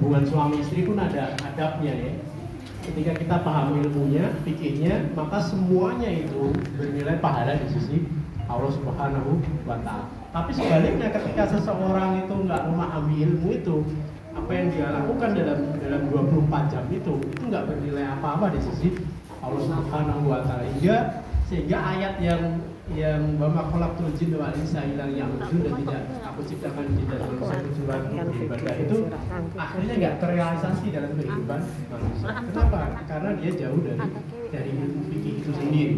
hubungan suami istri pun ada adabnya ya. Ketika kita paham ilmunya, fikihnya, maka semuanya itu bernilai pahala di sisi Allah Subhanahu wa Ta'ala. Tapi sebaliknya ketika seseorang itu nggak memahami ilmu itu, apa yang dia lakukan dalam 24 jam itu nggak bernilai apa-apa di sisi Allah Subhanahu wa Ta'ala. Sehingga ayat yang wa ma khalaqtul jinna wal insa illa liya'budun, dan tidak aku ciptakan jin dan manusia kecuali untuk beribadah, itu akhirnya nggak terrealisasi dalam kehidupan manusia. Kenapa? Karena dia jauh dari ilmu fikih itu sendiri.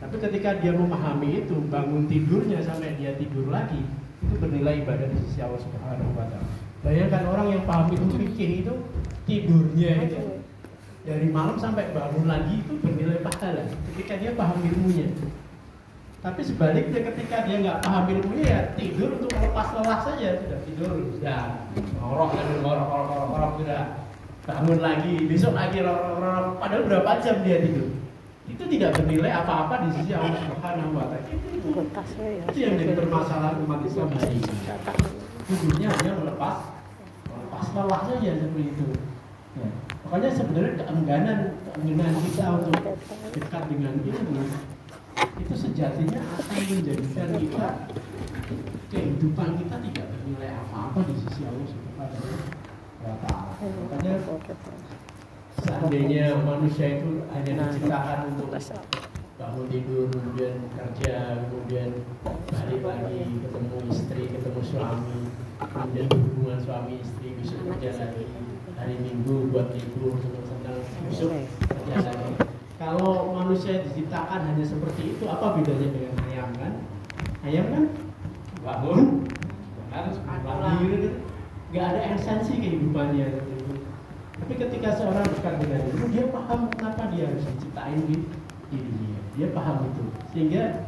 Tapi ketika dia memahami itu, bangun tidurnya sampai dia tidur lagi, itu bernilai ibadah di sisi Allah Subhanahu wa Ta'ala. Bayangkan orang yang paham ilmu fikih itu, tidurnya itu dari malam sampai bangun lagi itu bernilai pahala ketika dia paham ilmunya. Tapi sebaliknya ketika dia nggak paham ilmunya, ya tidur untuk melepas lelah saja, sudah tidur, sudah ngorok sudah bangun lagi, besok lagi ngorok, padahal berapa jam dia tidur, itu tidak bernilai apa-apa di sisi Allah Subhanahu wa Ta'ala. Itu yang jadi permasalahan umat Islam hari ini. Tidurnya hanya melepas lelah saja seperti itu. Ya. Makanya sebenarnya keengganan kita untuk dekat dengan ilmu itu sejatinya akan menjadikan kita, kehidupan kita tidak bernilai apa-apa di sisi Allah Subhanahu wa Ta'ala. Makanya seandainya manusia itu hanya diciptakan untuk bangun tidur, kemudian kerja, kemudian balik lagi, ketemu istri, ketemu suami, kemudian hubungan suami istri, besok kerja lagi, hari Minggu buat tidur, senang-senang, besok kerja lagi. Kalau manusia diciptakan hanya seperti itu, apa bedanya dengan ayam kan? Ayam kan bangun, harus lahir, nggak ada esensi kehidupannya. Tapi ketika seorang dekat dengan itu, dia paham kenapa dia harus diciptain di dunia. Dia paham itu, sehingga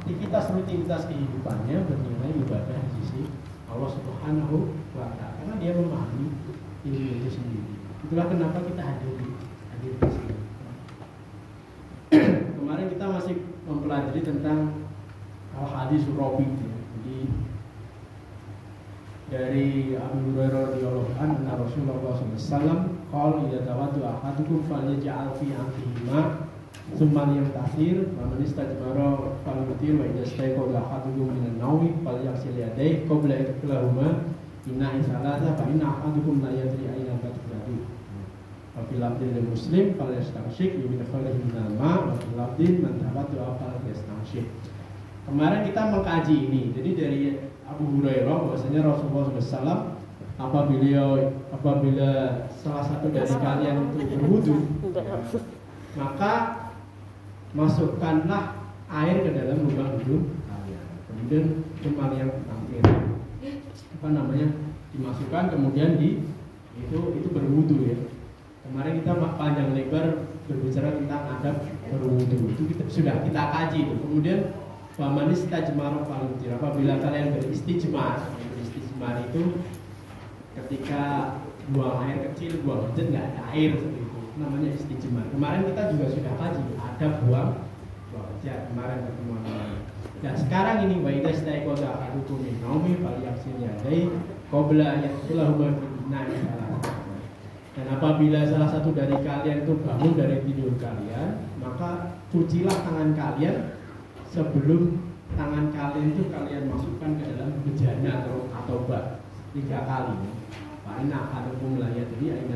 rutinitas kehidupannya bernilai ibadah di sisi Allah Subhanahu wa Ta'ala, karena dia memahami ilmu itu sendiri. Itulah kenapa kita hadir di sini. Kemarin kita masih mempelajari tentang al-hadis Rabi. Jadi dari Abu Hurairah radhiyallahu anhu, Rasulullah sallallahu alaihi wasallam qala idza tawaddu ahadukum falyaj'al fi anfihi ma thumma yamtasir wa man istajmara falyutir wa idza istayqadha ahadukum min an-nawmi falyaghsil yadayhi qabla idkhilahuma inna salata fa inna ahadukum la yadri ayna tadkhulu. Fil lafdin Muslim fal yastamsyik bi khalihi minal ma wa fil lafdin man tawaddu fal yastamsyik. Kemarin kita mengkaji ini. Jadi dari Abu Hurairah bahwasanya Rasulullah SAW apabila salah satu dari kalian itu berwudu, maka masukkanlah air ke dalam lubang hidung kalian. Kemudian cuma yang dimasukkan, kemudian itu berwudu ya. Kemarin kita panjang lebar berbicara tentang adab berwudu. Itu sudah kita kaji itu. Kemudian waman istajmar falyutir, apabila kalian beristijmar itu ketika buang air kecil, buang hajat nggak ada air seperti itu, namanya istijmar. Kemarin kita juga sudah kaji adab buang hajat kemarin pertemuan. Nah sekarang ini wa idza staiqadha ahadukum min naumi falyaghsil yadayhi qabla yadkhulahuma fi ina'i. Dan apabila salah satu dari kalian itu bangun dari tidur kalian, maka cucilah tangan kalian sebelum tangan kalian itu kalian masukkan ke dalam bejana atau bak 3 kali. Karena ada pemulanya jadi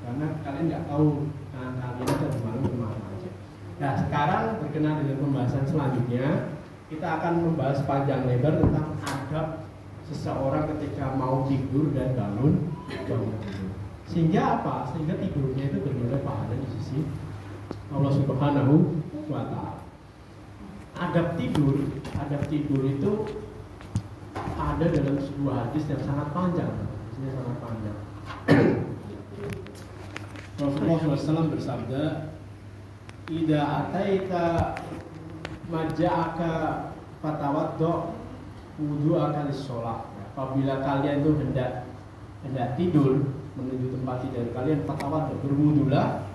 karena kalian nggak tahu tangan kalian itu kemana aja. Nah sekarang berkenaan dengan pembahasan selanjutnya, kita akan membahas panjang lebar tentang adab seseorang ketika mau tidur dan bangun tidur. Sehingga apa? Sehingga tidurnya itu bernilai pahala di sisi Allah Subhanahu wa Ta'ala. Adab tidur itu ada dalam sebuah hadis yang sangat panjang. Hadisnya sangat panjang. Rasulullah SAW bersabda, "Idza ataita maja'aka fatawaddo wudu'aka lis-shalah." Apabila kalian itu hendak tidur menuju tempat tidur kalian, fatawaddo, berwudulah,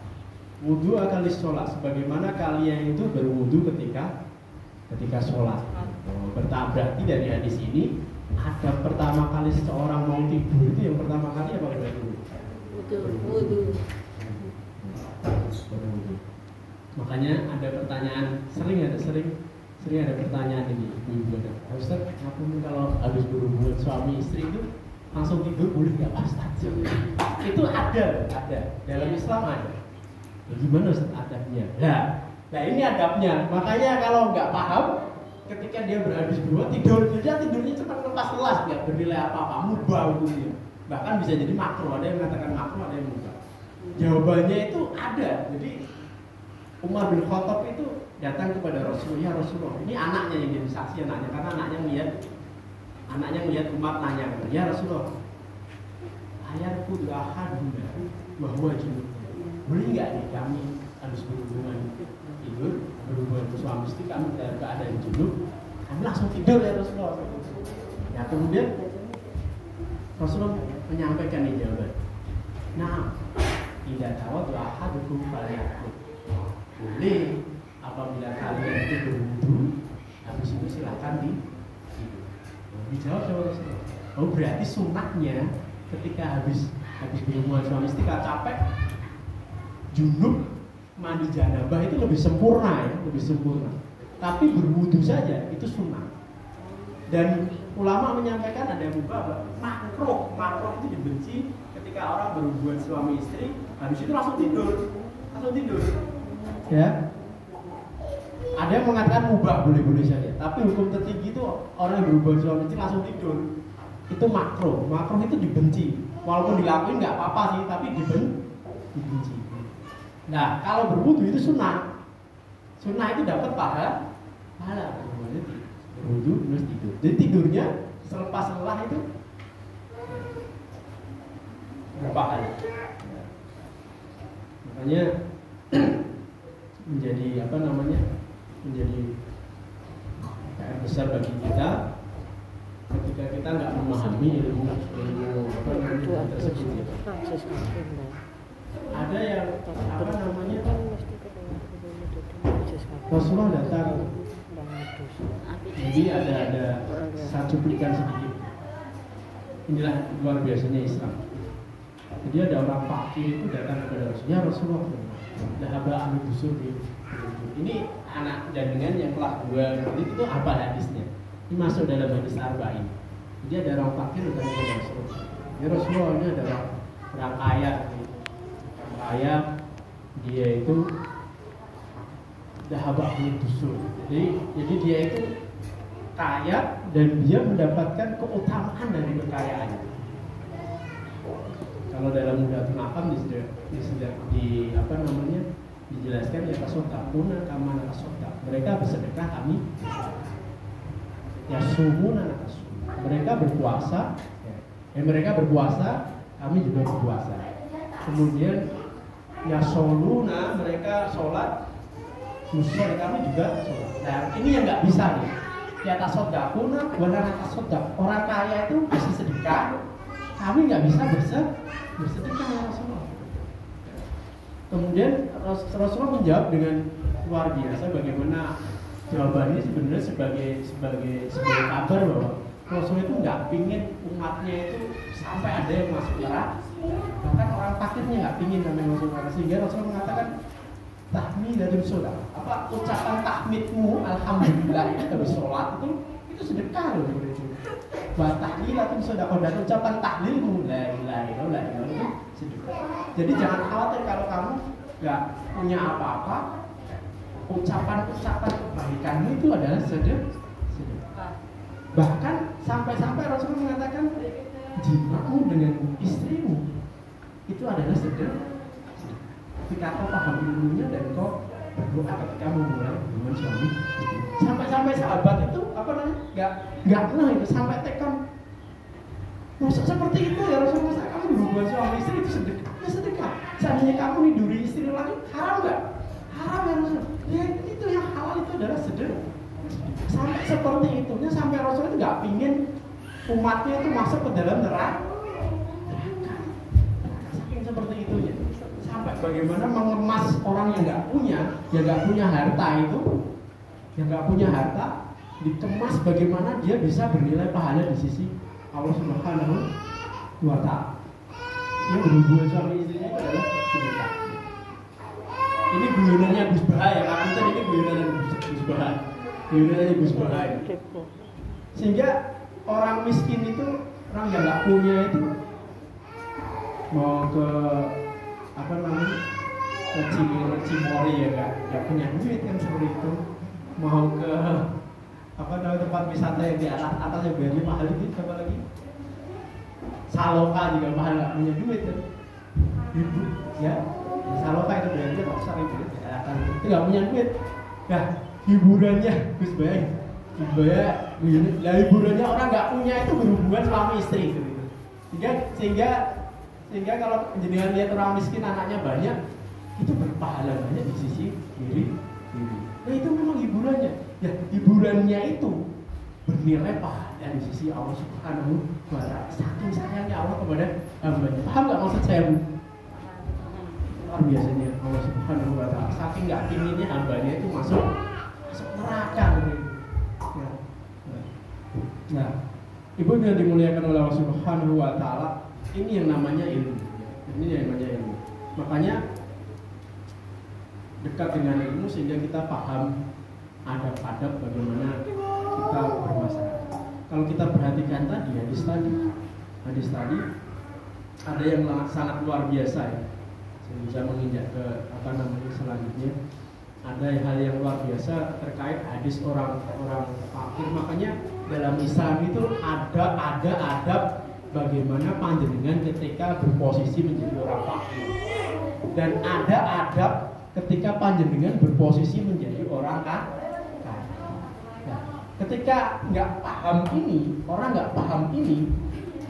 wudu'aka lis-shalah, sebagaimana kalian itu berwudu ketika sholat. Berarti dari hadis ini, adab pertama kali seseorang mau tidur itu yang pertama kali apa dulu? Makanya ada pertanyaan, sering ada pertanyaan ini, ibu-ibu ada. Ustaz, ngapain kalau habis berhubungan suami istri itu langsung tidur boleh nggak Pak Ustaz? Itu ada dalam Islam ada. Ya, gimana Ustaz adabnya? Nah ini adabnya. Makanya kalau nggak paham, ketika dia berhabis berhubungan tidurnya cepat lepas lelas, nggak bernilai apa-apa, mubah hukumnya. Bahkan bisa jadi makruh, ada yang mengatakan makruh, ada yang mubah. Jawabannya itu ada. Jadi Umar bin Khattab itu datang kepada Rasulullah, ini anaknya yang jadi saksi, anaknya, karena anaknya melihat Umar nanya, ya Rasulullah, ayatku ahaduna bahwa junub, boleh nggak nih kami harus berhubungan suami istri, kami dalam keadaan junub, kami langsung tidur ya Rasulullah. Ya kemudian Rasulullah menyampaikan ini jawaban, nah tidak tahu ahadukum falyaqul, boleh apabila kalian itu berwudu, habis itu silakan dijawab sama Rasulullah. Oh berarti sunatnya ketika habis berhubungan suami istri kalau capek, junub, mandi janabah itu lebih sempurna ya, lebih sempurna. Tapi berwudu saja itu sunat. Dan ulama menyampaikan ada yang mubah, makruh itu dibenci ketika orang berhubungan suami istri, habis itu langsung tidur. Ya. Ada yang mengatakan mubah boleh-boleh saja, tapi hukum tertinggi itu orang yang berhubungan suami istri langsung tidur. Itu makruh itu dibenci. Walaupun dilakuin nggak apa-apa sih, tapi dibenci. Nah, kalau berwudu itu sunnah. Sunnah itu dapat pahala. Berwudu terus tidur. Jadi tidurnya selepas lelah itu berpahala. Makanya menjadi menjadi PR besar bagi kita ketika kita nggak memahami ilmu tersebut. Ada yang Rasulullah datang, jadi ada saya cuplikan sedikit. Inilah luar biasanya Islam. Jadi ada orang fakir itu datang kepada Rasulullah, Dahaba ahli busur di. Ini anak jangan yang kelas 2 itu apa hadisnya? Ini masuk dalam hadis arba'in. Jadi ada orang fakir datang kepada Rasulullah. Ya Rasulullah, ini ada orang kaya, dia itu dahaba ahli busur. Jadi dia itu kaya dan dia mendapatkan keutamaan dari kekayaannya. Kalau dalam Mudatul Akam dijelaskan ya tasodakuna kamana tasodak. Mereka bersedekah, kami ya sumuna natasum. Mereka berpuasa, kami juga berpuasa. Kemudian ya soluna, mereka sholat, musol, kami juga sholat. Nah ini yang nggak bisa nih. Ya tasodakuna, wala tasodak. Orang kaya itu bisa sedekah, kami nggak bisa bersedekah ya Rasulullah. Kemudian Rasulullah menjawab dengan luar biasa bagaimana jawabannya sebenarnya sebagai kabar bahwa Rasulullah itu nggak pingin umatnya itu sampai ada yang masuk neraka. Bahkan orang fakirnya nggak pingin sampai masuk neraka, sehingga Rasulullah mengatakan tahmidatul sholat, ucapan tahmidmu alhamdulillah itu habis sholat itu sedekah loh itu. Wa tahlilatul sedekah, dan ucapan tahlilmu la ilaha illallah itu sedekah. Jadi jangan khawatir kalau kamu nggak punya apa-apa, ucapan kebaikanmu itu adalah sedekah. Bahkan sampai Rasulullah mengatakan jimamu dengan istrimu itu adalah sedekah. Ketika kau paham ilmunya dan kau berdoa ketika memulai hubungan suami istri. Sampai sahabat itu nggak pernah itu sampai tekon. Maksud seperti itu ya Rasulullah, masa kamu berhubungan suami istri itu sedekah? Ya sedekah. Seandainya kamu niduri istri lain, haram nggak? Haram ya Rasulullah. Ya itu yang halal itu adalah sedekah. Sampai seperti itunya, sampai Rasulullah itu nggak pingin umatnya itu masuk ke dalam neraka. Saking seperti itunya. Sampai bagaimana mengemas orang yang nggak punya harta itu, yang nggak punya harta, dikemas bagaimana dia bisa bernilai pahala di sisi Allah Subhanahu wa Ta'ala. Yang berhubungan suami istrinya itu adalah sedekah. Ini guyonannya Gus Baha ya, kapiten ini guyonannya Gus Baha. Guyonannya Gus Baha ya. Sehingga orang miskin itu, orang yang nggak punya itu mau ke apa namanya, ke Cimori ya nggak punya duit kan seperti itu. Mau ke apa namanya tempat wisata yang di atas yang biayanya mahal itu, apa lagi? Saloka juga mahal, nggak punya duit kan. Ibu ya, Saloka itu biayanya tak besar itu nggak punya duit. Nah hiburannya Gus Baik, lah hiburannya orang nggak punya itu berhubungan suami istri gitu. Sehingga kalau jenengan lihat orang miskin anaknya banyak, itu berpahala banyak di sisi diri. Nah itu memang hiburannya. Ya hiburannya itu bernilai pahala di sisi Allah Subhanahu wa Ta'ala. Saking sayangnya Allah kepada hambanya. Paham nggak maksud saya, Bu? Luar biasanya Allah Subhanahu wa Ta'ala. Saking nggak inginnya hambanya itu masuk neraka gitu. Ya. Nah, Ibu yang dimuliakan oleh Allah Subhanahu wa Ta'ala, ini yang namanya ilmu. Ini yang namanya ilmu. Makanya dekat dengan ilmu sehingga kita paham adab-adab bagaimana kita bermasyarakat. Kalau kita perhatikan tadi hadis tadi ada yang sangat luar biasa ya. Saya bisa menginjak ke apa namanya selanjutnya. Ada hal yang luar biasa terkait hadis orang fakir. Makanya dalam Islam itu ada adab bagaimana panjenengan ketika berposisi menjadi orang fakir, dan ada adab ketika panjenengan berposisi menjadi orang kaya. Nah, ketika nggak paham ini, orang nggak paham ini,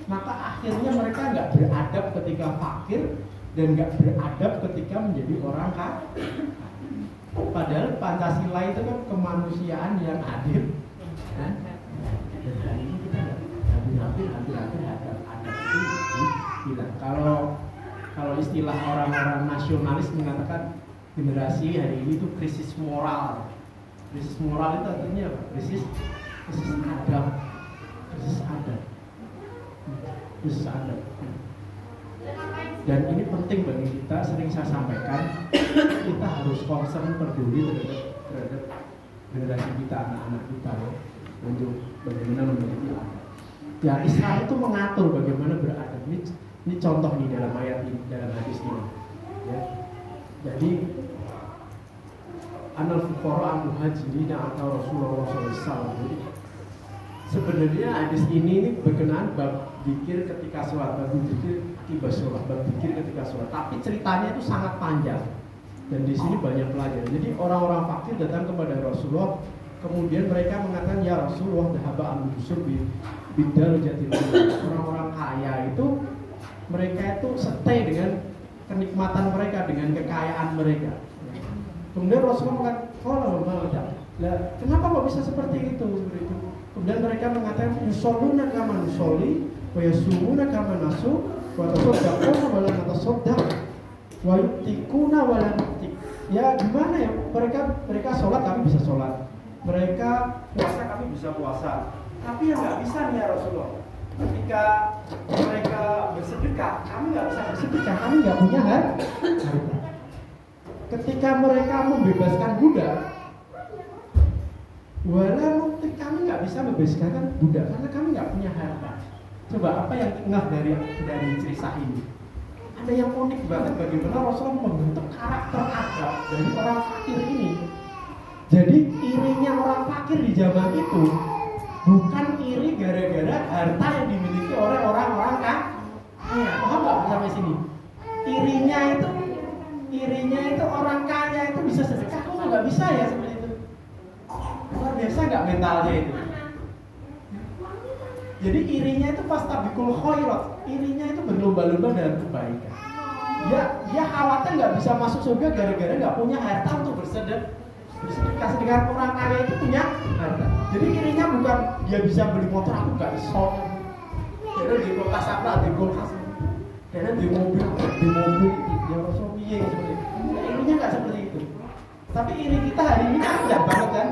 maka akhirnya mereka nggak beradab ketika fakir dan nggak beradab ketika menjadi orang kaya. Padahal Pancasila itu kan kemanusiaan yang adil. Dan hari ini kita hampir adab itu hilang. Kalau istilah orang-orang nasionalis mengatakan generasi hari ini itu krisis moral. Krisis moral itu artinya apa? Krisis adab. Dan ini penting bagi kita, sering saya sampaikan, kita harus concern, peduli terhadap generasi kita, anak-anak kita ya, untuk bagaimana memiliki adab. Ya Islam itu mengatur bagaimana beradab. Ini contoh nih dalam ayat ini, dalam hadis ini. Ya. Jadi anal fuqara muhajirin atau Rasulullah SAW. Sebenarnya hadis ini berkenaan bab zikir ketika sholat, bab zikir tiba sholat, bab zikir ketika sholat. Tapi ceritanya itu sangat panjang dan di sini banyak pelajaran. Jadi orang-orang fakir datang kepada Rasulullah, kemudian mereka mengatakan, ya Rasulullah, dhahaba amdusur bidal jatil. Orang-orang kaya itu mereka itu stay dengan kenikmatan mereka, dengan kekayaan mereka. Kemudian Rasulullah mengatakan, kenapa kok bisa seperti itu? Kemudian mereka mengatakan, yusholluna kama nusolli, wa yasumuna kama nasu, wa tasaddaquna wa la natasaddaq, wa yu'tikuna wa la nu'tik. Ya gimana ya? Mereka sholat, kami bisa sholat. Mereka puasa, kami bisa puasa. Tapi yang nggak bisa nih ya Rasulullah, ketika mereka bersedekah, kami nggak bisa bersedekah, kami nggak punya harta. Ketika mereka membebaskan budak, walau kami nggak bisa membebaskan budak karena kami nggak punya harta. Coba apa yang ngeh dari cerita ini? Ada yang unik banget bagaimana Rasulullah membentuk karakter adab dari orang fakir ini. Jadi irinya orang fakir di zaman itu bukan iri gara-gara harta yang dimiliki oleh orang-orang kaya. Paham nggak sampai sini? Irinya itu orang kaya itu bisa sedekah, kok nggak bisa ya seperti itu? Luar biasa nggak mentalnya itu? Jadi irinya itu fastabiqul khairat, irinya itu berlomba-lomba dalam kebaikan. Dia khawatir nggak bisa masuk surga gara-gara nggak punya harta untuk bersedekah. Sedangkan orang kaya itu punya harta. Jadi irinya bukan dia bisa beli motor, aku nggak bisa. Jadi di kulkas apa? Di kulkas. Dan di mobil, ya Rasul piye seperti itu. Irinya nggak seperti itu. Tapi iri kita hari ini kan tidak banget kan?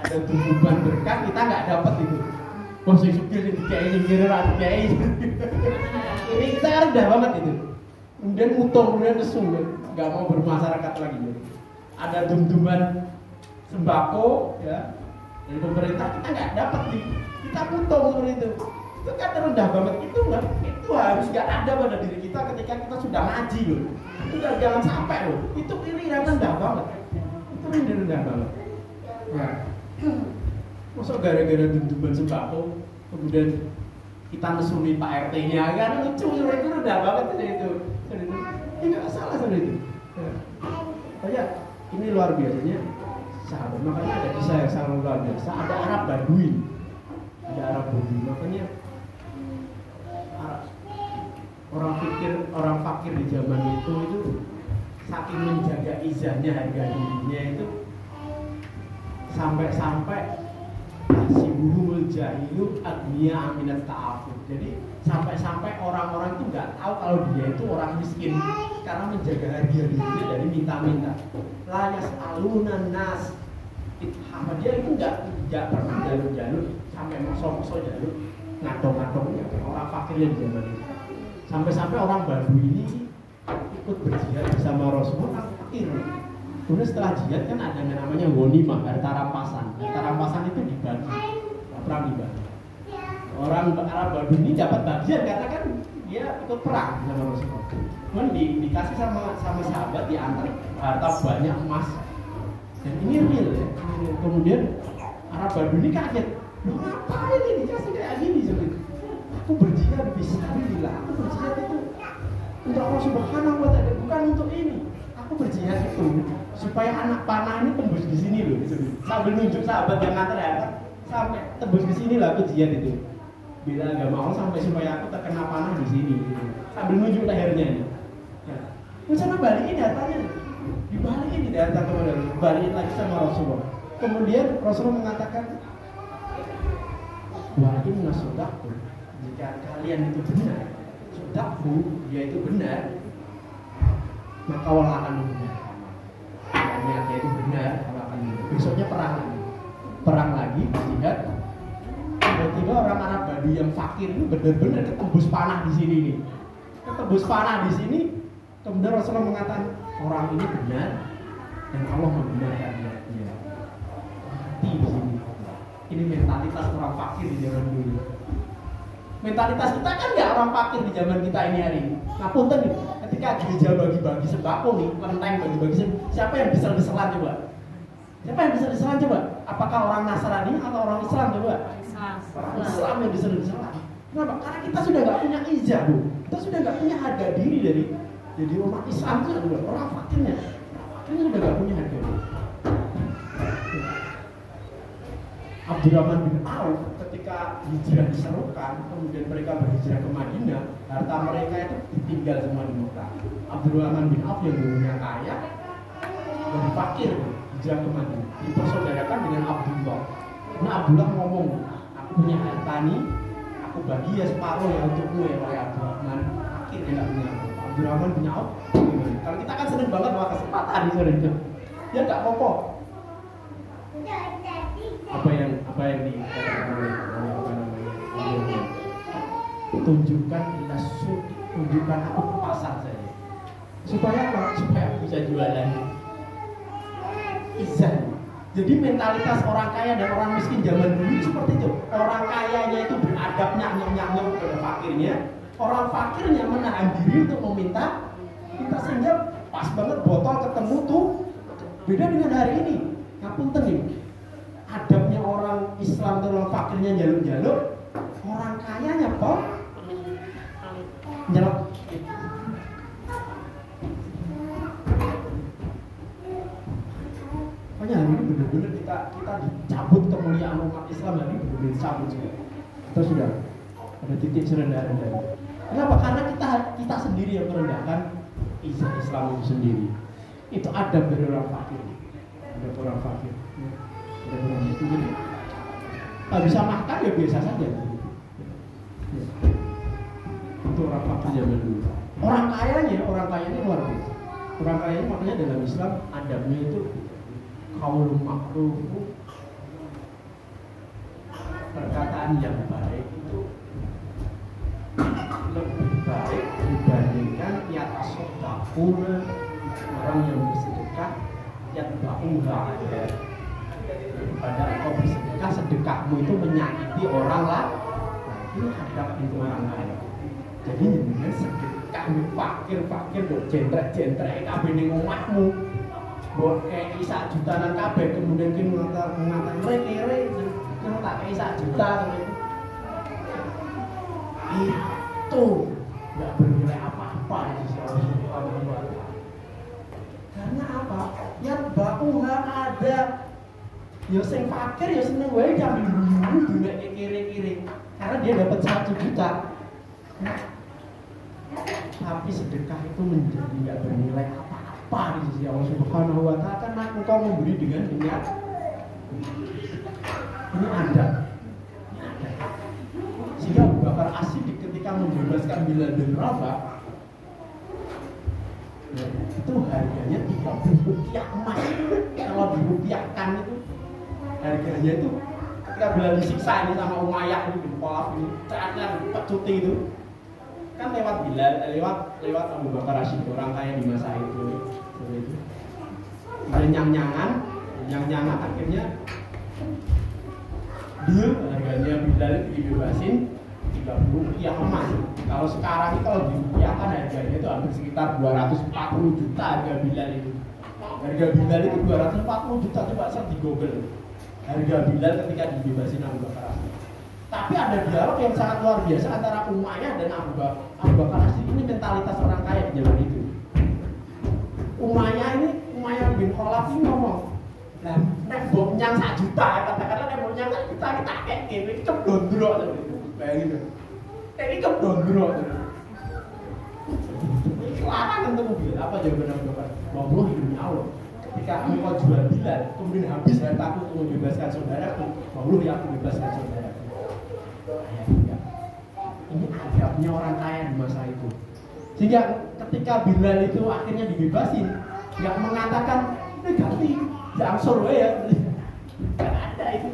Ada beban berkah kita nggak dapat itu. Wah saya supir ini kayak ini kita kan udah banget itu. Kemudian mutung, kemudian nesu. nggak mau bermasyarakat lagi. Ada dum-duman sembako ya dari pemerintah, kita nggak dapat nih, kita potong seperti itu kan rendah banget. Itu harus nggak ada pada diri kita ketika kita sudah ngaji loh. Itu jangan sampai loh, itu ini rendah banget, itu rendah banget ya. Masa gara-gara dum-duman sembako kemudian kita nesuni Pak RT-nya kan, lucu, itu rendah banget itu. Ini nggak salah seperti itu ya. Ini luar biasanya sahabat, makanya ada kisah yang sangat luar biasa. Ada Arab Badui, makanya orang fakir di zaman itu saking menjaga izahnya, harga dirinya itu sampai sibuhul jahilu agniya aminat ta'afuf. Jadi sampai orang-orang itu nggak tahu kalau dia itu orang miskin karena menjaga harga dirinya dari minta-minta. Layas alunan nas, dia itu nggak pernah jalur-jalur sampai mosok-mosok jalur ngadong-ngadongnya orang fakirnya di zaman itu. Sampai orang Badui ini ikut berjihad bersama Rasulullah, orang fakir. Kemudian setelah jihad kan ada yang namanya ghanimah, harta rampasan. Harta rampasan itu dibagi, perang dibagi. Orang Arab Badui ini dapat bagian karena kan dia ikut perang sama Rasulullah. Kemudian dikasih sama sahabat, diantar harta banyak emas. Dan ini real ya. Kemudian Arab Badui ini kaget. Loh, ngapain ini dikasih kayak gini? Aku berjihad fisabilillah. Aku berjihad itu untuk Allah Subhanahu wa ta'ala, bukan untuk ini. Aku berjihad itu supaya anak panah ini tembus di sini loh. Sambil nunjuk sahabat yang nganter ya, sampai tembus di sini lah aku jihad itu. Bila agama Allah sampai supaya aku terkena panah di sini. Sambil nunjuk lehernya ini. Misalnya balikin datanya, dibalikin di data kepada balikin lagi sama Rasulullah. Kemudian Rasulullah mengatakan, wa inna sodaqtu, jika kalian itu benar, sodaqtu dia itu benar, maka Allah akan membenarkan. Niatnya itu benar, Allah akan membenarkan. Besoknya perang lagi, jihad. Tiba-tiba orang Arab Badui yang fakir itu benar-benar ketembus panah di sini nih. Ketembus panah di sini. Kemudian Rasulullah mengatakan orang ini benar dan Allah membenarkan dia. Mati di sini. Ini mentalitas orang fakir di zaman dulu. Mentalitas kita kan nggak orang fakir di zaman kita ini hari ini. Ngapunten nih, ketika gereja bagi-bagi sembako nih, kelenteng bagi-bagi sembako, siapa yang besar-besaran coba? Siapa yang besar-besaran coba? Apakah orang Nasrani atau orang Islam coba? Orang Islam yang besar-besaran. Kenapa? Karena kita sudah nggak punya izah, Bu. Kita sudah nggak punya harga diri dari jadi umat Islam itu adalah orang fakirnya. Fakirnya sudah nggak punya harga diri. Abdurrahman bin Auf ketika hijrah diserukan, kemudian mereka berhijrah ke Madinah, harta mereka itu ditinggal semua di Mekah. Abdurrahman bin Auf yang dulunya kaya dan fakir hijrah ke Madinah, dipersaudarakan dengan Abdullah. Nah Abdullah ngomong, aku punya harta nih, aku bagi ya separuh ya untukmu ya oleh Abdurrahman. Fakir ya nggak punya. Abdurrahman bin Auf. Kalau kita kan seneng banget wah kesempatan di sore itu, ya nggak apa-apa. Apa yang dikatakan oleh apa namanya? Tunjukkan tunjukkan aku ke pasar saja. Supaya apa? Supaya aku bisa jualan. Izan. Jadi mentalitas orang kaya dan orang miskin zaman dulu seperti itu. Orang kayanya itu beradab nyam-nyam kepada fakirnya. Orang fakirnya menahan diri untuk meminta. Kita sehingga pas banget botol ketemu tuh. Beda dengan hari ini. Ngapunten nih. Adabnya orang Islam atau orang fakirnya jalur-jalur, orang kayanya kok nyelok. Makanya hari ini benar-benar kita dicabut kemuliaan umat Islam, hari ini benar-benar dicabut juga. Kita sudah ada titik serendah-rendahnya. Kenapa? Karena kita sendiri yang merendahkan Islam itu sendiri. Itu adab dari orang fakir. Adab orang fakir. Itu jadi tak bisa makan ya biasa saja. Itu orang fakir zaman dulu. Orang kayanya luar biasa. Orang kayanya makanya dalam Islam adabnya itu qaulun ma'ruf, perkataan yang baik itu lebih baik dibandingkan yatasodaquna orang yang bersedekah yatba'uha ada. Pada engkau bersedekah, sedekahmu itu menyakiti orang lah. Ini hadap itu orang lain. Jadi dengan sedekah fakir kok jentrek kabeh ning omahmu. Mbok kei 1 jutaan kabeh kemudian ki mengatakan kere yang tak kei 1 juta itu enggak bernilai apa-apa di sisi Allah Subhanahu wa taala. Karena apa? Yang ba'uha ada. Ya sing fakir ya seneng wae diambil dulu dunia kiri-kiri. Karena dia dapat 1 juta. Tapi sedekah itu menjadi nggak bernilai apa-apa di sisi Allah Subhanahu wa taala karena engkau memberi dengan niat. Ini ada. Sehingga Abu Bakar As-Siddiq ketika membebaskan Bilal bin Rabah itu harganya 30 rupiah emas. Kalau dirupiahkan itu harganya itu ketika Bilal disiksa ini sama Umayyah ini bin Khalaf ini ceratnya pecuti itu kan lewat Bilal, lewat Abu Bakar As-Siddiq orang kaya di masa itu seperti itu. Ada nyang-nyangan akhirnya deal harganya Bilal itu dibebasin 30 rupiah emas. Kalau sekarang itu kalau dirupiahkan harganya itu hampir sekitar 240 juta harga Bilal itu. Harga Bilal itu 240 juta, coba search di Google. Harga Bilal ketika dibebasin Abu Bakar As-Siddiq. Tapi ada dialog yang sangat luar biasa antara Umayyah dan Abu Bakar As-Siddiq. Ini mentalitas orang kaya di zaman itu. Umayyah bin Khalaf ini ngomong, "Lah nek mbok nyang 1 juta, katakanlah nek mbok nyang 1 juta kita kakek ini cebondro." Bayangin. Ini cebondro. Ini larangan untuk mobil. Apa jawaban Abu Bakar? "Wallah demi Allah. Ketika engkau jual Bilal, kemudian habis hartaku untuk membebaskan saudaraku, wallah ya aku bebaskan saudaraku." Ini adabnya orang kaya di masa itu. Sehingga ketika Bilal itu akhirnya dibebasin, nggak mengatakan ganti, ya angsur ya. Nggak ada itu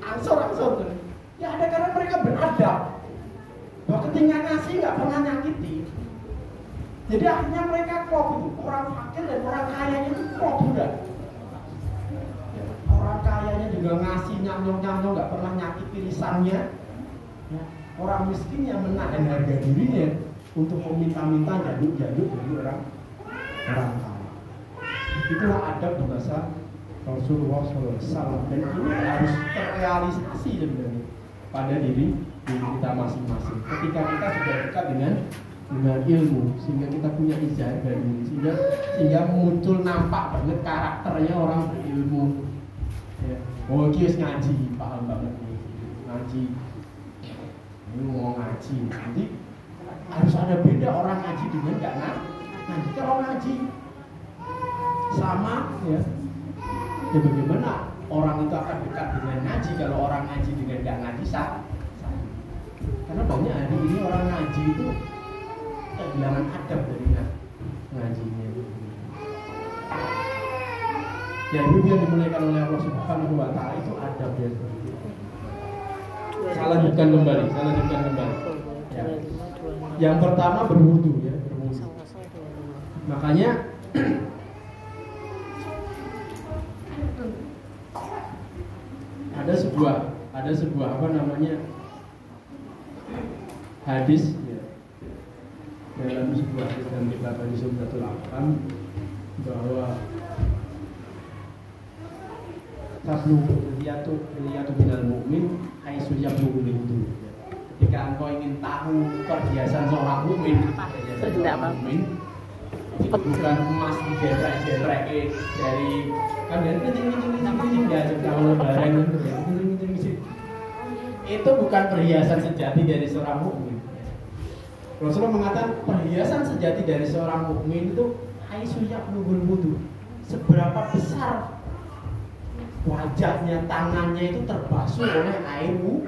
angsur. Ya ada karena mereka beradab. Bahwa ketika ngasih nggak pernah nyakiti. Jadi akhirnya mereka klop itu, orang fakir dan orang kayanya itu klop udah. Orang kayanya juga ngasih nyanyong nggak pernah nyakiti lisannya. Ya, orang miskin yang menahan harga dirinya untuk meminta-minta jaduk orang kaya. Itulah adab di masa Rasulullah SAW dan ini harus terrealisasi sebenarnya pada diri kita masing-masing. Ketika kita sudah dekat dengan ilmu, sehingga kita punya izah dari ini, sehingga muncul nampak banget karakternya orang berilmu. Ya. Oh, dia ngaji, paham banget nih, ngaji. Ini mau ngaji, nanti harus ada beda orang ngaji dengan nggak ngaji. Kalau ngaji sama, ya bagaimana orang itu akan dekat dengan ngaji kalau orang ngaji dengan nggak ngaji sama. Karena banyak hari ini orang ngaji itu kehilangan adab dari ngajinya. Ya itu yang dimuliakan oleh Allah Subhanahu wa taala itu adab ya. Saya lanjutkan kembali. Ya. Yang pertama berwudu ya, berwudu. Makanya ada sebuah apa namanya hadis ya, dalam sebuah hadis dalam kitab Al-Sumdatul Ahkam bahwa Tablughu minal mu'min haitsu yablughu minhu. Ketika engkau ingin tahu perhiasan seorang mukmin, itu bukan emas dijetrek dari kan dari kencing ya kalau barang itu bukan perhiasan sejati dari seorang mukmin. Rasulullah mengatakan perhiasan sejati dari seorang mukmin itu haitsu yablughu wudu. Seberapa besar wajahnya, tangannya itu terbasuh oleh air wudu.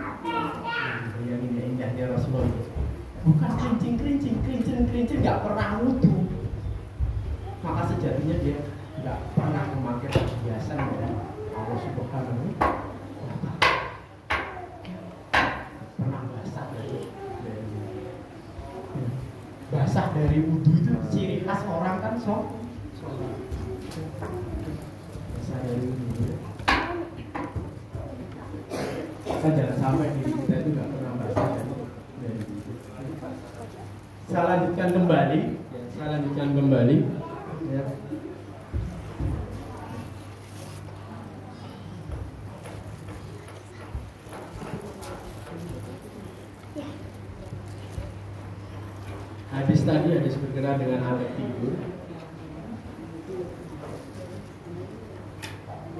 Yang ini indahnya Rasulullah. Bukan kerincing, nggak pernah wudu. Maka sejatinya dia nggak pernah memakai perhiasan dari Allah Subhanahu wa taala. Pernah basah dari wudu itu ciri khas orang kan sholat. Saya ini kan jangan sampai diri kita itu nggak pernah baca dari itu. Saya lanjutkan kembali ya. Hadis tadi hadis berkenaan dengan adab tidur.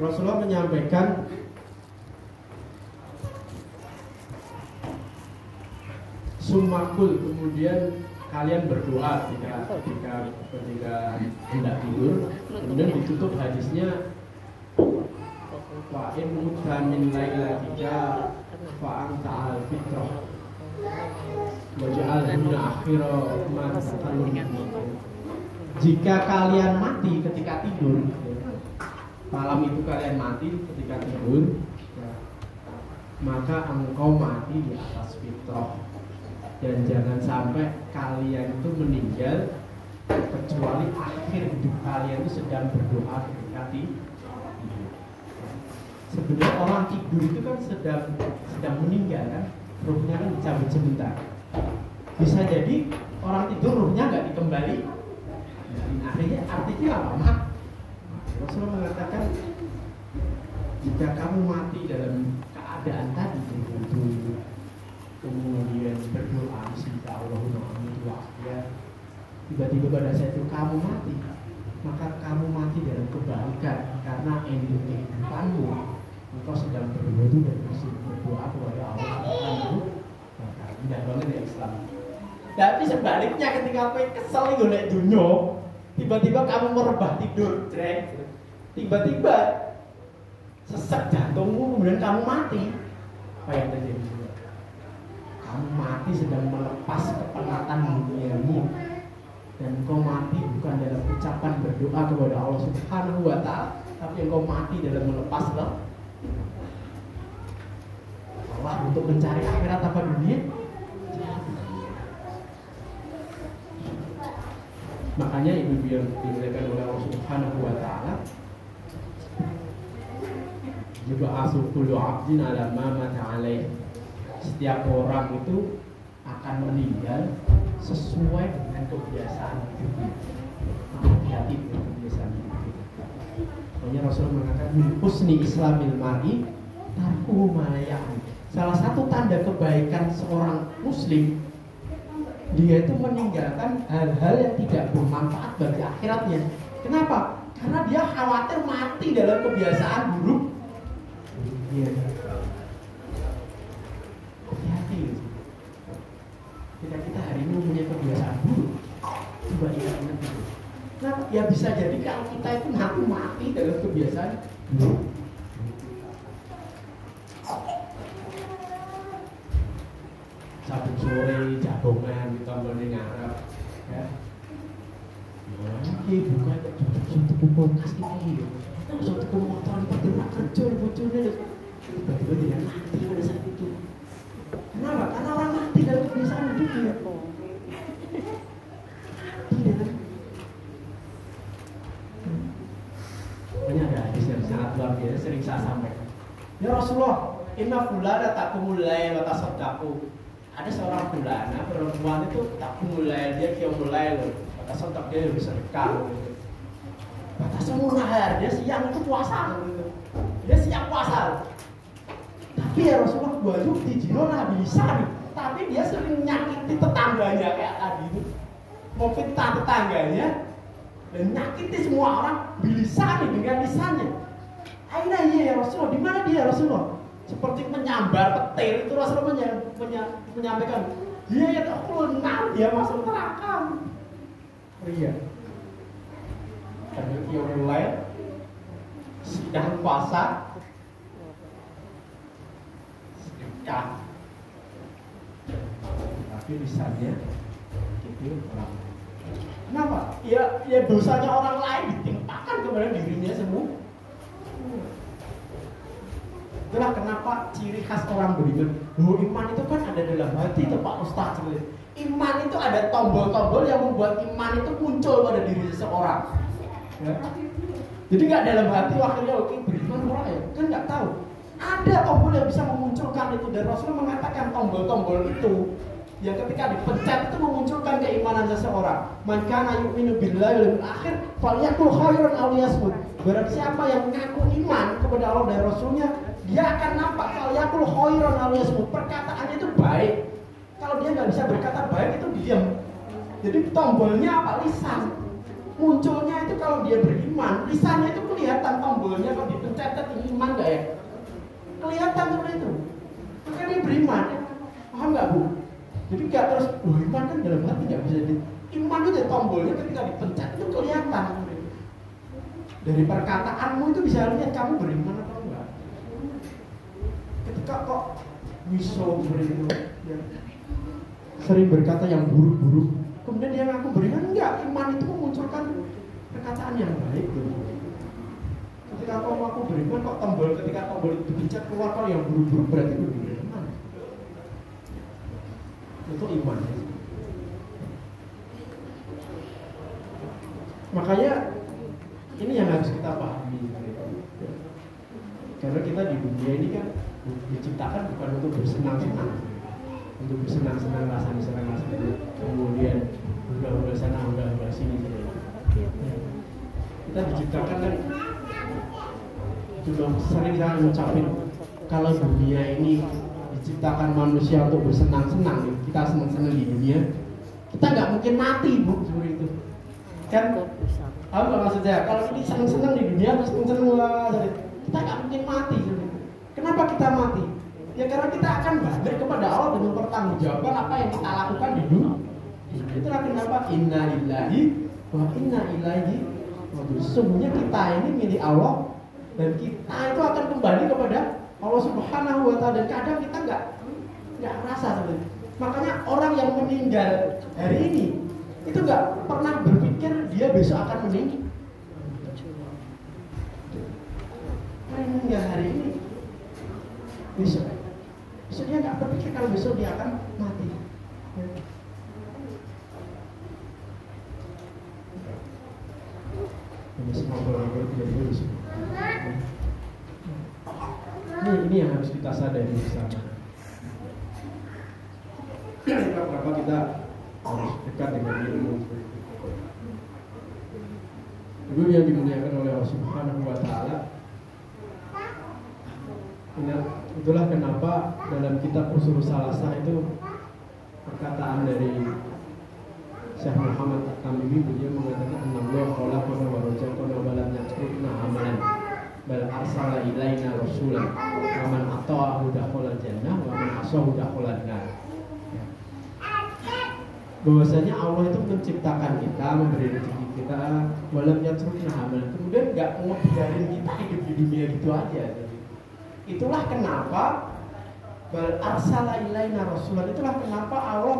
Rasulullah menyampaikan sumakul, kemudian kalian berdoa ketika hendak tidur. Kemudian ditutup hadisnya wa in mutamin lailatika fa anta al fitrah wa ja'alna akhira ma tasallu. Jika kalian mati ketika tidur, malam itu kalian mati ketika tidur, maka engkau mati di atas fitrah. Dan jangan sampai kalian itu meninggal kecuali akhir hidup kalian itu sedang berdoa ketika tidur. Sebenarnya orang tidur itu kan sedang meninggal kan, ruhnya kan dicabut sebentar. Bisa jadi orang tidur ruhnya nggak dikembali. Artinya apa? Mak? Rasulullah mengatakan jika kamu mati dalam keadaan tadi itu, kemudian berdoa Bismillahirrahmanirrahim ya, tiba-tiba pada saat itu kamu mati, maka kamu mati dalam kebaikan karena ending kehidupanmu engkau sedang berdoa dan berdoa kepada Allah Subhanahu wa Ta'ala. Indah banget ya Islam. Tapi sebaliknya ketika kowe kesel golek dunya, tiba-tiba kamu merebah tidur, tiba-tiba sesak jantungmu kemudian kamu mati. Apa yang terjadi? Kamu mati sedang melepas kepenatan duniamu, dan kau mati bukan dalam ucapan berdoa kepada Allah Subhanahu wa Ta'ala, tapi engkau mati dalam melepas Allah untuk mencari akhirat apa dunia. Makanya ibu yang dimuliakan oleh Allah Subhanahu wa Ta'ala, juga asukul abdin ala ma mata alaih. Setiap orang itu akan meninggal sesuai dengan kebiasaan hidupnya. Hati-hati dengan kebiasaan hidup. Makanya Rasulullah mengatakan min husni islamil mar'i tarkuhu ma la ya'ni. Salah satu tanda kebaikan seorang muslim, dia itu meninggalkan hal-hal yang tidak bermanfaat bagi akhiratnya. Kenapa? Karena dia khawatir mati dalam kebiasaan buruk. Hati-hati. Ketika kita hari ini punya kebiasaan buruk, coba ingat itu. Nah, ya bisa jadi kalau kita itu mati dalam kebiasaan buruk. Sabtu sore jagongan kita mulai ngarep, ya. Ini bukan untuk podcast ini, untuk motor bergerak kerja bocornya. Tiba-tiba dia mati pada saat itu. Kenapa? Karena orang mati dalam kebiasaan hidupnya. Tidak. Banyak ada hadis yang sangat luar biasa, sering saya sampaikan. Ya Rasulullah, inna fulana taqumul lail wa tasaddaqu. Ada seorang fulana perempuan itu taqumul lail, dia qiyamul lail, tasaddaq, dia bersedekah. Batasnya murah, dia siang itu puasa gitu. Dia siang puasa. Tapi ya Rasulullah, gua itu di jino nabi lisan, tapi dia sering nyakiti tetangganya kayak tadi itu, memfitnah tetangganya dan nyakiti semua orang bilisani dengan lisannya. Aina iya ya Rasulullah, di mana dia Rasulullah? Seperti menyambar petir itu Rasulullah menyampaikan, dia ya terkulnar, dia masuk neraka. Iya. Karena dia mulai sidang puasa. Ya, tapi misalnya itu orang. Kenapa? Ya dosanya orang lain ditimpakan kepada dirinya semua. Itulah kenapa ciri khas orang beriman. Iman itu kan ada dalam hati itu Pak Ustaz. Iman itu ada tombol-tombol yang membuat iman itu muncul pada diri seseorang. Ya. Jadi nggak dalam hati akhirnya oke beriman orang ya, kan nggak tahu. Ada tombol yang bisa memunculkan itu, dan Rasul mengatakan tombol-tombol itu yang ketika dipencet itu memunculkan keimanan seseorang. Man kana yu'minu billahi wal yawmil akhir falyakul khairan aw liyasmut. Barang siapa yang mengaku iman kepada Allah dan Rasulnya, dia akan nampak falyakul khairan aw liyasmut. Perkataannya itu baik. Kalau dia nggak bisa berkata baik itu diam. Jadi tombolnya apa? Lisan. Munculnya itu kalau dia beriman, lisannya itu kelihatan tombolnya kalau dipencet ini iman nggak ya? Kelihatan seperti itu. Maka dia beriman. Paham nggak Bu? Jadi nggak terus, iman kan dalam hati nggak bisa di. Iman itu tombolnya ketika dipencet itu kelihatan. Dari perkataanmu itu bisa lihat kamu beriman atau enggak. Ketika kok miso seperti itu, ya, sering berkata yang buruk-buruk, kemudian dia ngaku beriman, enggak. Iman itu memunculkan perkataan yang baik. Ketika kau ngaku beriman, kok ketika tombol itu dipencet keluar kalau yang buruk-buruk, berarti itu beriman. Itu iman. Makanya ini yang harus kita pahami. Karena kita di dunia ini kan diciptakan bukan untuk bersenang-senang, untuk bersenang-senang rasanya, kemudian udah sana, udah sini. Kita diciptakan kan juga sering saya ngucapin kalau dunia ini diciptakan manusia untuk bersenang-senang, kita senang-senang di dunia, kita nggak mungkin mati Bu, seperti itu kan. Apa maksud saya? Kalau ini senang-senang di dunia, terus senang-senang lah, kita nggak mungkin mati. Kenapa kita mati? Ya karena kita akan balik kepada Allah dengan pertanggungjawaban apa yang kita lakukan di dunia. Itulah kenapa inna lillahi wa inna ilaihi raji'un. Sesungguhnya kita ini milik Allah dan kita itu akan kembali kepada Allah Subhanahu wa Ta'ala. Dan kadang kita nggak rasa sebenarnya. Makanya orang yang meninggal hari ini itu nggak pernah berpikir dia besok akan meninggal. Meninggal hari ini, besok dia nggak berpikir kalau besok dia akan mati. Ini semua orang tidak besok. Ini yang harus kita sadari bersama. Kenapa kita harus dekat dengan ilmu? Ibu yang dimuliakan oleh Allah Subhanahu wa Ta'ala. Itulah kenapa dalam kitab Ushul Salasah itu perkataan dari Syekh Muhammad At-Tamimi, beliau mengatakan Allah khalaqana wa razaqana wa lam yatrukna amalan bal arsala ilaina rasulan wa man ata'ahu dakhala jannah wa man asahu dakhala nar. Bahwasanya Allah itu menciptakan kita, memberi rezeki kita, walam yatrukna amalan. Kemudian nggak mau biarin kita hidup di dunia gitu aja. Itulah kenapa bal arsala ilaina rasulan. Itulah kenapa Allah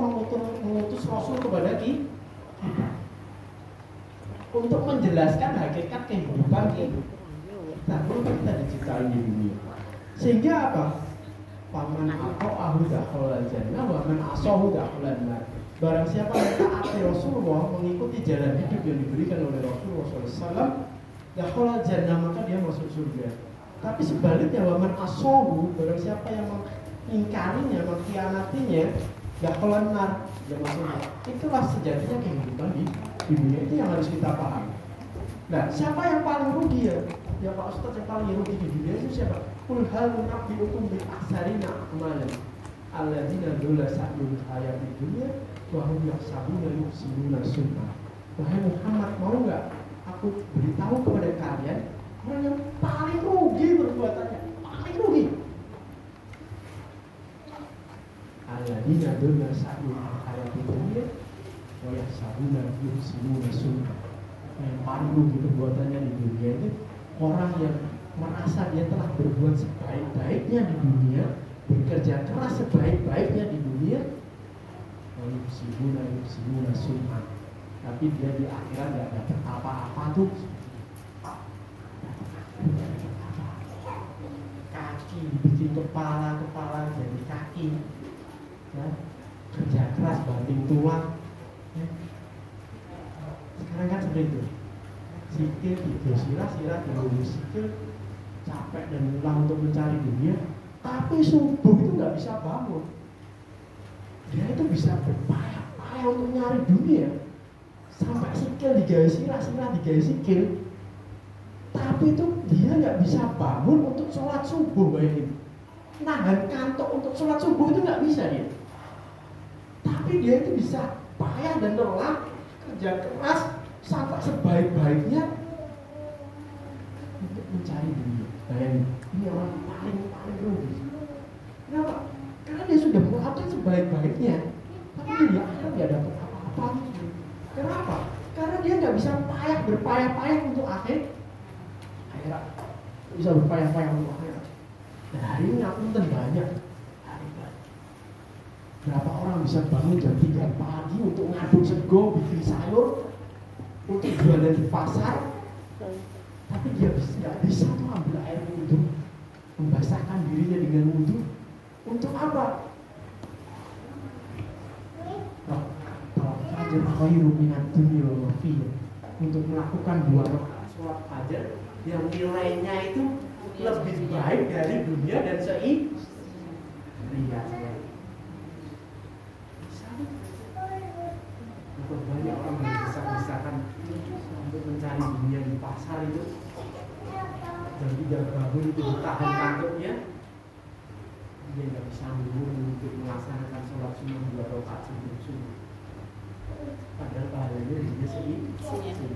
mengutus rasul kepada kita untuk menjelaskan hakikat kehidupan kita. Kenapa kita diciptakan di dunia? Sehingga apa? Paman ata'ahu dakhala jannah wa man asahu dakhala nar. Barang siapa yang taati Rasulullah, mengikuti jalan hidup yang diberikan oleh Rasulullah SAW, dakhala jannah, maka dia masuk surga. Tapi sebaliknya, wa man asahu, barang siapa yang mengingkarinya, mengkhianatinya, dakhala nar, dia masuk neraka. Itulah sejatinya kehidupan di dunia. Itu yang harus kita pahami. Nah, siapa yang paling rugi ya? Ya Pak Ustadz, yang paling rugi di dunia itu siapa? Qul hal nunabbi'ukum bil akhsarina a'malan alladzina dhalla sa'yuhum fil hayatid dunya wa hum yahsabuna yuhsinuna sun'a. Wahai Muhammad, mau nggak aku beritahu kepada kalian orang yang paling rugi perbuatannya, paling rugi? Alladzina dhalla sa'yuhum fil hayatid dunya wa yahsabuna yuhsinuna sun'a. Yang paling rugi perbuatannya di dunia itu orang yang merasa dia telah berbuat sebaik-baiknya di dunia, bekerja keras sebaik-baiknya di dunia, yusibuna sum'an, tapi dia di akhirat nggak dapat apa-apa tuh. Kaki bikin kepala jadi kaki, ya. Kerja keras banting tulang, ya. Sekarang kan seperti itu. sikil tiga sirah dilungis sikil, capek dan lelah untuk mencari dunia, tapi subuh itu nggak bisa bangun. Dia itu bisa berpayah-payah untuk nyari dunia, sampai sikil digawe sirah digawe sikil, tapi itu dia nggak bisa bangun untuk sholat subuh. Bayangin, nahan kantuk untuk sholat subuh itu nggak bisa dia. Tapi dia itu bisa payah dan lelah, kerja keras sampai sebaik-baiknya untuk mencari dunia. Bayangin, ini orang paling rugi. Kenapa? Karena dia sudah melakukan sebaik-baiknya, tapi dia akhirnya nggak dapat apa-apa. Kenapa? Karena dia nggak bisa berpayah-payah untuk akhirat. Bisa berpayah-payah untuk akhirat. Dan hari ini aku banyak. Berapa orang bisa bangun jam 3 pagi untuk ngaduk sego, bikin sayur, untuk jualan di pasar, tapi dia nggak bisa tuh ambil air wudhu, membasahkan dirinya dengan wudhu. Untuk apa? Kalau fajar khairu minad dunya wa ma fiha, untuk melakukan 2 rakaat sholat fajar yang nilainya itu lebih baik dari dunia dan seisinya. Banyak orang berdesak-desakan untuk mencari dunia di pasar itu, jam 3 bangun itu ditahan kantuknya, dia nggak bisa bangun untuk melaksanakan sholat sunnah 2 rakaat sebelum subuh. Padahal pahalanya dia sedikit.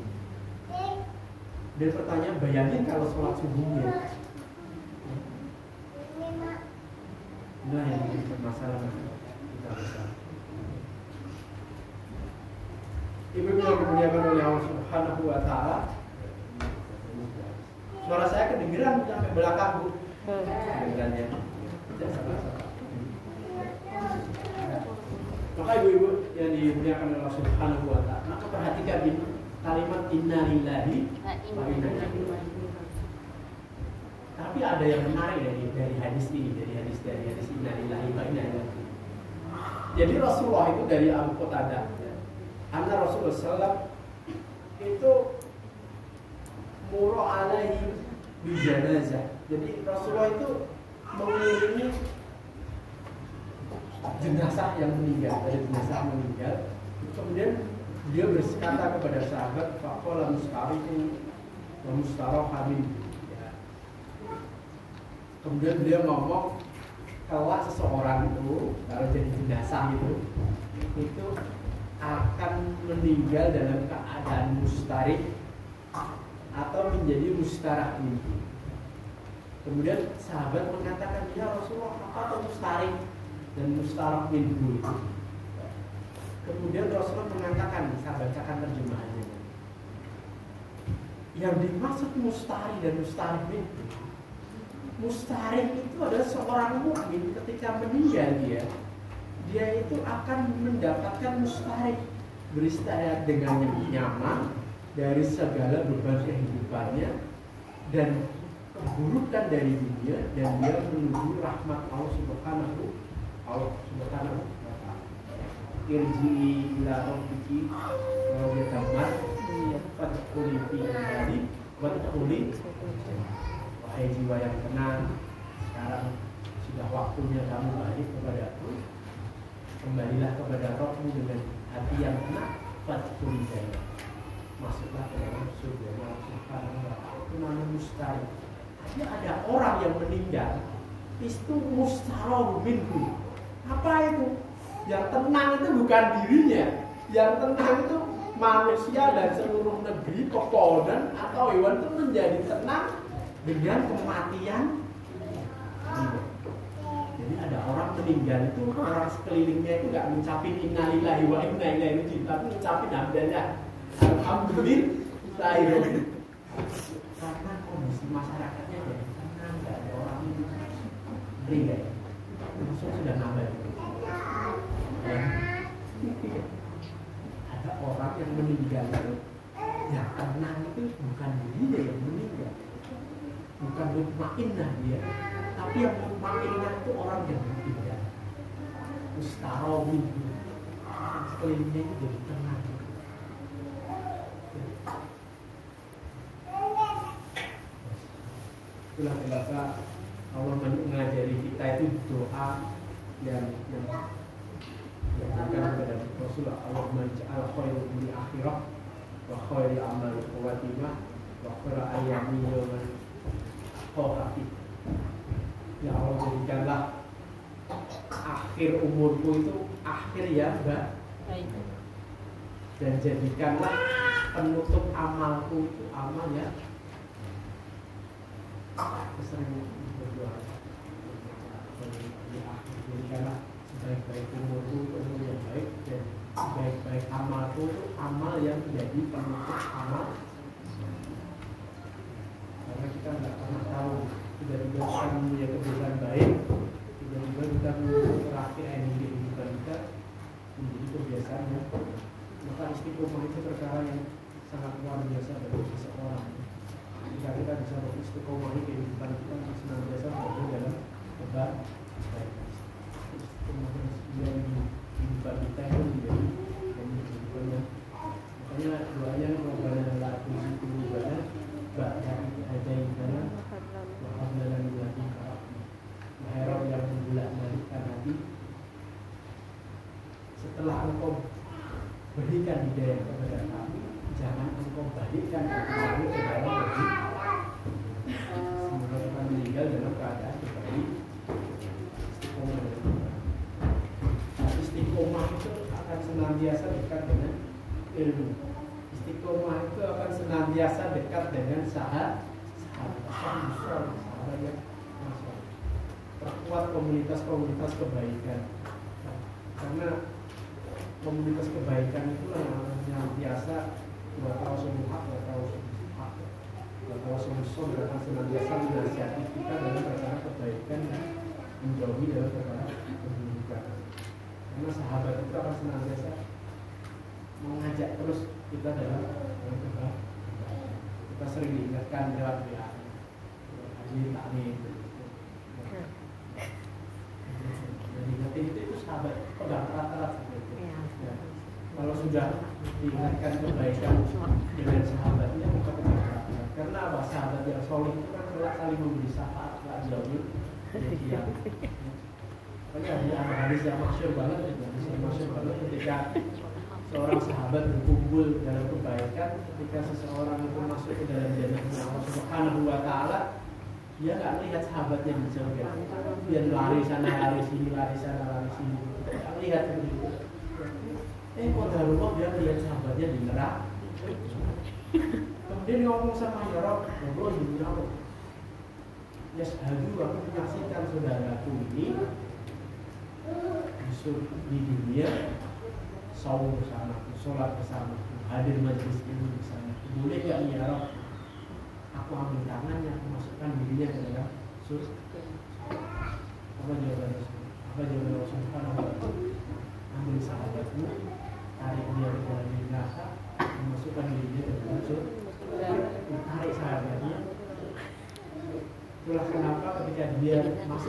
Dan pertanyaan, bayangin kalau sholat subuhnya, nah yang menjadi permasalahan kita besar. Ibu yang dimuliakan oleh Allah Subhanahu wa Ta'ala, suara saya kedengeran sampai belakang, Bu. Kedengerannya tidak salah. Maka ibu-ibu yang dimuliakan oleh Allah Subhanahu wa Ta'ala, maka perhatikan ini kalimat inna lillahi wa inna ilaihi raji'un. Tapi ada yang menarik dari hadis ini, dari hadis inna lillahi wa inna ilaihi raji'un. Jadi Rasulullah itu dari Abu Qatadah, anna Rasulullah SAW itu muru alaihi bi janazah. Jadi Rasulullah itu mengiringi jenazah yang meninggal, dari jenazah meninggal. Kemudian dia berkata kepada sahabat, faqala mustariqu wa mustaraha min. Kemudian dia ngomong, kalau seseorang itu kalau jadi jenazah itu akan meninggal dalam keadaan mustarik atau menjadi mustarah mimpi. Kemudian sahabat mengatakan, ya Rasulullah, apa itu mustarik dan mustarah mimpi itu? Kemudian Rasulullah mengatakan, saya bacakan terjemahannya. Yang dimaksud mustari dan mustarih mimpi, mustarih itu adalah seorang mukmin ketika meninggal dia itu akan mendapatkan mustarih, beristirahat dengan nyaman dari segala beban kehidupannya dan keburukan dari dunia, dan dia menuju rahmat Allah Subhanahu wa Ta'ala. Irji'i ila rabbiki radiyatan fadkhuli fi ibadi wadkhuli. Wahai jiwa yang tenang, sekarang sudah waktunya kamu balik kepada Aku. Kembalilah kepada Rabbmu dengan hati yang tenang, fadkhuli jannah. Masuklah ke dalam surga Allah Subhanahu wa Ta'ala. Itu namanya mustahil. Tapi ada orang yang meninggal, itu mustarah minhu. Apa itu? Yang tenang itu bukan dirinya, yang tenang itu manusia dan seluruh negeri, pepohonan atau hewan itu menjadi tenang dengan kematian. Jadi ada orang meninggal itu, orang sekelilingnya itu nggak mengucapin innalillahi wa inna ilaihi raji'un, tapi mengucapin hamdanya alhamdulillah. Karena kondisi masyarakatnya jadi tenang, nggak ada orang ini meninggal. Maksudnya sudah nambah. Ada orang yang meninggal itu, yang tenang itu bukan dirinya yang meninggal, bukan mutmainnah dia, tapi yang mutmainnah itu orang yang meninggal. Mustarobi, sekelilingnya itu jadi tenang. Itulah kenapa Allah mengajari kita itu doa yang bukan kepada Rasulullah. Allahumma ij'al khairal umuri akhirah wa khairal amali khawatimah wa khairal ayami yawmal qiyamah. Ya Allah, jadikanlah akhir umurku itu akhir ya Mbak, dan jadikanlah penutup amalku itu amal ya. Sering berdoa jadikanlah sebaik-baik umurku umur yang baik, dan sebaik-baik amalku amal yang menjadi penutup amal. Karena kita nggak pernah tahu, tiba-tiba kita mempunyai kebiasaan baik, tiba-tiba kita terakhir ending kehidupan kita menjadi kebiasaan yang, maka istiqomah itu perkara yang sangat luar biasa bagi seseorang. Jika kita bisa beristiqomah di kehidupan kita senantiasa berada dalam kebaikan, istiqomah yang di kehidupan kita itu menjadi kehidupannya. Makanya doanya Rabbana la tuzigh qulubana ba'da idh hadaytana wa hab lana min ladunka rahmah. Wahai Rabb yang membolak-balikkan hati, setelah Engkau berikan hidayah kepada kami, jangan Engkau balikkan kami ke dalam hati, semoga kita meninggal dalam keadaan kembali istiqomah. Nah, istiqomah itu akan senantiasa dekat dengan ilmu. Istiqomah itu akan senantiasa dekat dengan sahabat yang masuk. Perkuat komunitas-komunitas kebaikan. Nah, karena komunitas kebaikan itulah yang biasa Rasulullah akan senantiasa menasihati kita dalam perkara kebaikan dan menjauhi dalam perkara keburukan. Karena sahabat itu akan senantiasa mengajak terus kita dalam kebaikan. Kita sering diingatkan lewat WA, hadir taklim. Dan ingatin itu sahabat pegang erat-erat seperti itu. Ya. Kalau sudah diingatkan kebaikan dengan sahabatnya, maka pegang. Karena apa? Sahabat yang soleh itu kan saling memberi syafaat jauh dari dia. Makanya ada hadis yang masyhur banget, ketika seorang sahabat berkumpul dalam kebaikan, ketika seseorang itu masuk ke dalam jannahnya Allah Subhanahu wa Ta'ala, dia nggak melihat sahabatnya di surga, dia lari sana lari sini, lari sana lari sini, nggak lihat begitu. Qadarullah dia melihat sahabatnya di neraka. Kemudian ngomong sama ya Rabb, Allah demi Allah, yashhadu, aku menyaksikan saudaraku ini di dunia saum bersama, sholat bersama, hadir majelis ilmu bersama. Boleh gak ya Rabb, aku ambil tangannya, aku masukkan dirinya ke dalam surga? Apa jawaban Rasul? Apa jawaban Rasul? Ambil sahabatmu, tarik dia ke dalam neraka, masukkan dirinya ke dalam surga. Tarik sahabatnya. Itulah kenapa ketika dia masuk